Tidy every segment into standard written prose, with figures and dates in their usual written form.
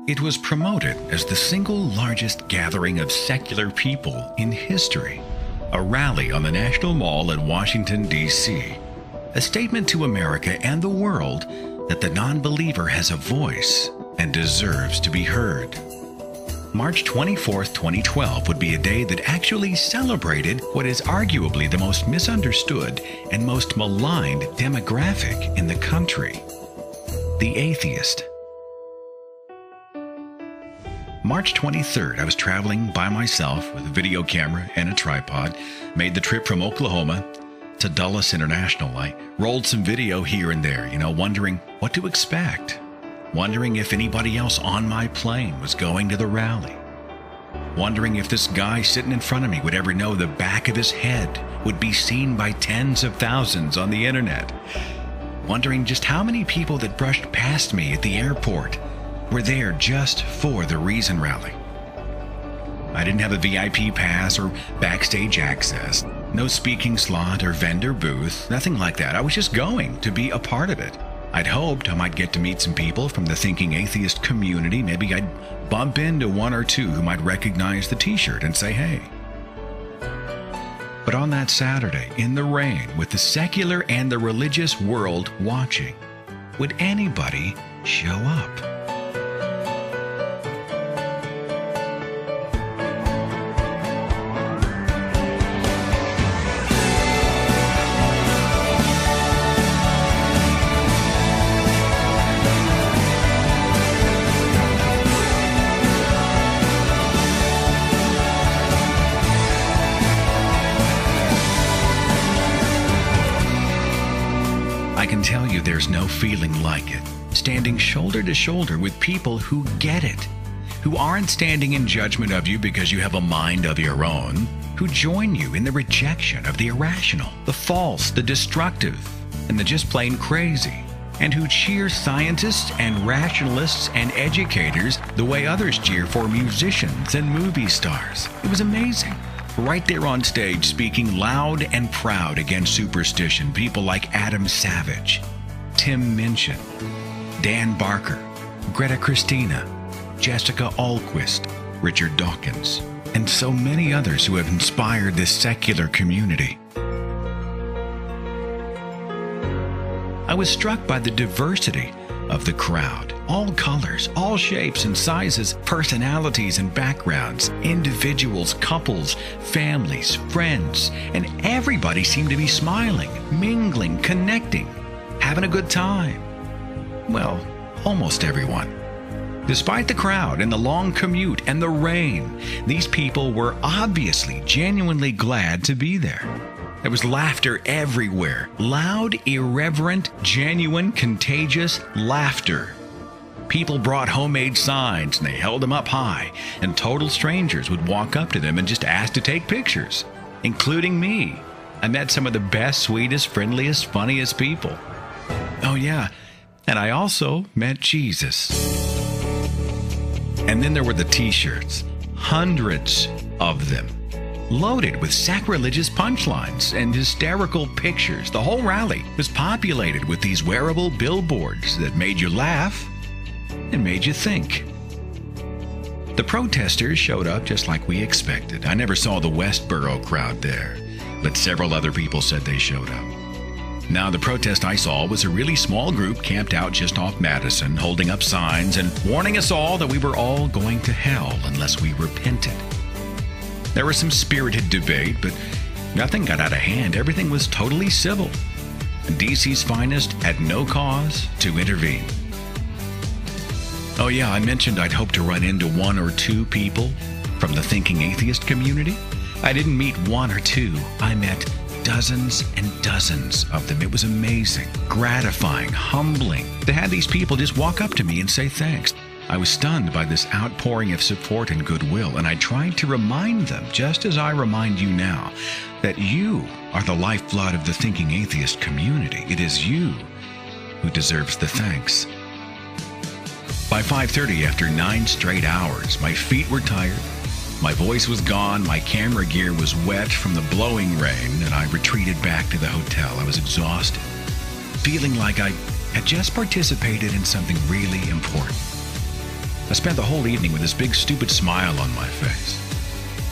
It was promoted as the single largest gathering of secular people in history, a rally on the National Mall in Washington, D.C., a statement to America and the world that the non-believer has a voice and deserves to be heard. March 24th, 2012 would be a day that actually celebrated what is arguably the most misunderstood and most maligned demographic in the country, the atheist. March 23rd, I was traveling by myself with a video camera and a tripod, made the trip from Oklahoma to Dulles International. I rolled some video here and there, wondering what to expect, wondering if anybody else on my plane was going to the rally, wondering if this guy sitting in front of me would ever know the back of his head would be seen by tens of thousands on the internet, wondering just how many people that brushed past me at the airport were there just for the Reason rally. I didn't have a VIP pass or backstage access, no speaking slot or vendor booth, nothing like that. I was just going to be a part of it. I'd hoped I might get to meet some people from the thinking atheist community. Maybe I'd bump into one or two who might recognize the t-shirt and say hey. But on that Saturday, in the rain, with the secular and the religious world watching, would anybody show up? I can tell you there's no feeling like it. Standing shoulder to shoulder with people who get it, who aren't standing in judgment of you because you have a mind of your own, who join you in the rejection of the irrational, the false, the destructive, and the just plain crazy, and who cheer scientists and rationalists and educators the way others cheer for musicians and movie stars. It was amazing. Right there on stage, speaking loud and proud against superstition, people like Adam Savage, Tim Minchin, Dan Barker, Greta Christina, Jessica Alquist, Richard Dawkins, and so many others who have inspired this secular community. I was struck by the diversity of the crowd. All colors, all shapes and sizes, personalities and backgrounds, individuals, couples, families, friends, and everybody seemed to be smiling, mingling, connecting, having a good time. Well, almost everyone. Despite the crowd and the long commute and the rain, these people were obviously genuinely glad to be there. There was laughter everywhere. Loud, irreverent, genuine, contagious laughter. People brought homemade signs and they held them up high, and total strangers would walk up to them and just ask to take pictures, including me. I met some of the best, sweetest, friendliest, funniest people. Oh yeah, and I also met Jesus. And then there were the t-shirts, hundreds of them, loaded with sacrilegious punchlines and hysterical pictures. The whole rally was populated with these wearable billboards that made you laugh and made you think. The protesters showed up just like we expected. I never saw the Westboro crowd there, but several other people said they showed up. Now, the protest I saw was a really small group camped out just off Madison, holding up signs and warning us all that we were all going to hell unless we repented. There was some spirited debate, but nothing got out of hand. Everything was totally civil. DC's finest had no cause to intervene. Oh yeah, I mentioned I'd hope to run into one or two people from the thinking atheist community. I didn't meet one or two. I met dozens and dozens of them. It was amazing, gratifying, humbling to have these people just walk up to me and say thanks. I was stunned by this outpouring of support and goodwill, and I tried to remind them, just as I remind you now, that you are the lifeblood of the thinking atheist community. It is you who deserves the thanks. By 5:30, after 9 straight hours, my feet were tired, my voice was gone, my camera gear was wet from the blowing rain, and I retreated back to the hotel. I was exhausted, feeling like I had just participated in something really important. I spent the whole evening with this big stupid smile on my face,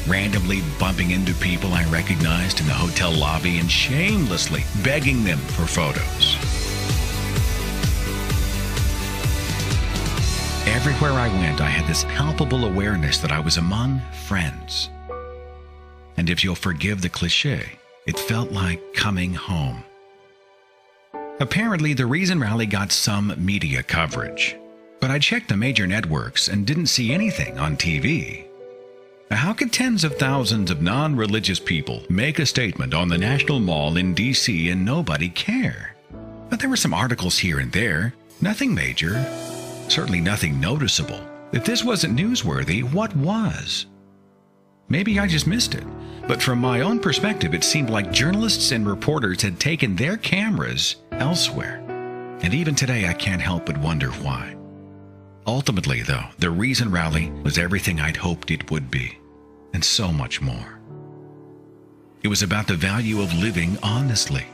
randomly bumping into people I recognized in the hotel lobby and shamelessly begging them for photos. Everywhere I went, I had this palpable awareness that I was among friends. And if you'll forgive the cliché, it felt like coming home. Apparently, the reason Rally got some media coverage, but I checked the major networks and didn't see anything on TV. How could tens of thousands of non-religious people make a statement on the National Mall in D.C. and nobody care? But there were some articles here and there, nothing major, certainly nothing noticeable. If this wasn't newsworthy, what was? Maybe I just missed it, but from my own perspective, it seemed like journalists and reporters had taken their cameras elsewhere. And even today, I can't help but wonder why. Ultimately, though, the reason Rally was everything I'd hoped it would be, and so much more. It was about the value of living honestly.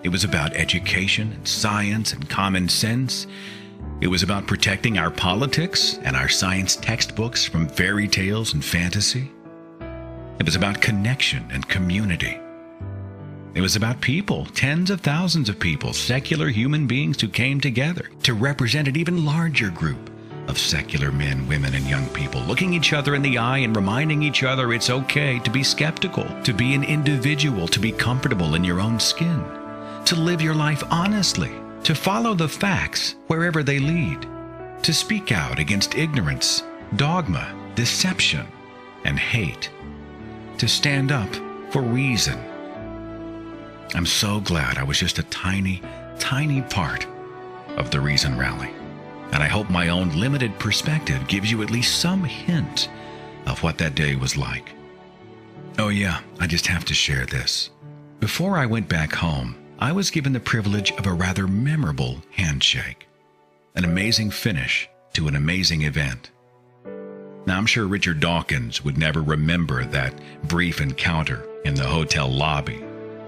It was about education and science and common sense. It was about protecting our politics and our science textbooks from fairy tales and fantasy. It was about connection and community. It was about people, tens of thousands of people, secular human beings who came together to represent an even larger group of secular men, women, and young people, looking each other in the eye and reminding each other it's okay to be skeptical, to be an individual, to be comfortable in your own skin, to live your life honestly, to follow the facts wherever they lead, to speak out against ignorance, dogma, deception, and hate, to stand up for reason. I'm so glad I was just a tiny, tiny part of the reason Rally. And I hope my own limited perspective gives you at least some hint of what that day was like. Oh yeah, I just have to share this. Before I went back home, I was given the privilege of a rather memorable handshake. An amazing finish to an amazing event. Now, I'm sure Richard Dawkins would never remember that brief encounter in the hotel lobby.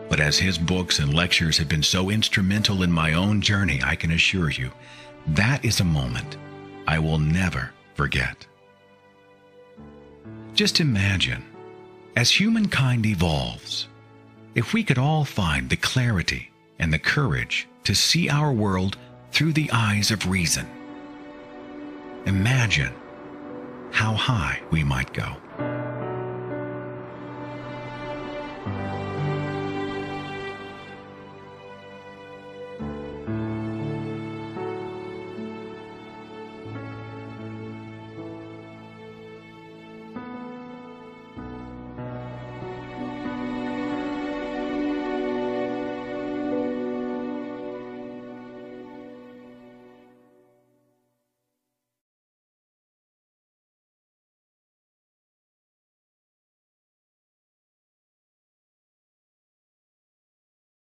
But as his books and lectures have been so instrumental in my own journey, I can assure you, that is a moment I will never forget. Just imagine, as humankind evolves, if we could all find the clarity and the courage to see our world through the eyes of reason. Imagine how high we might go.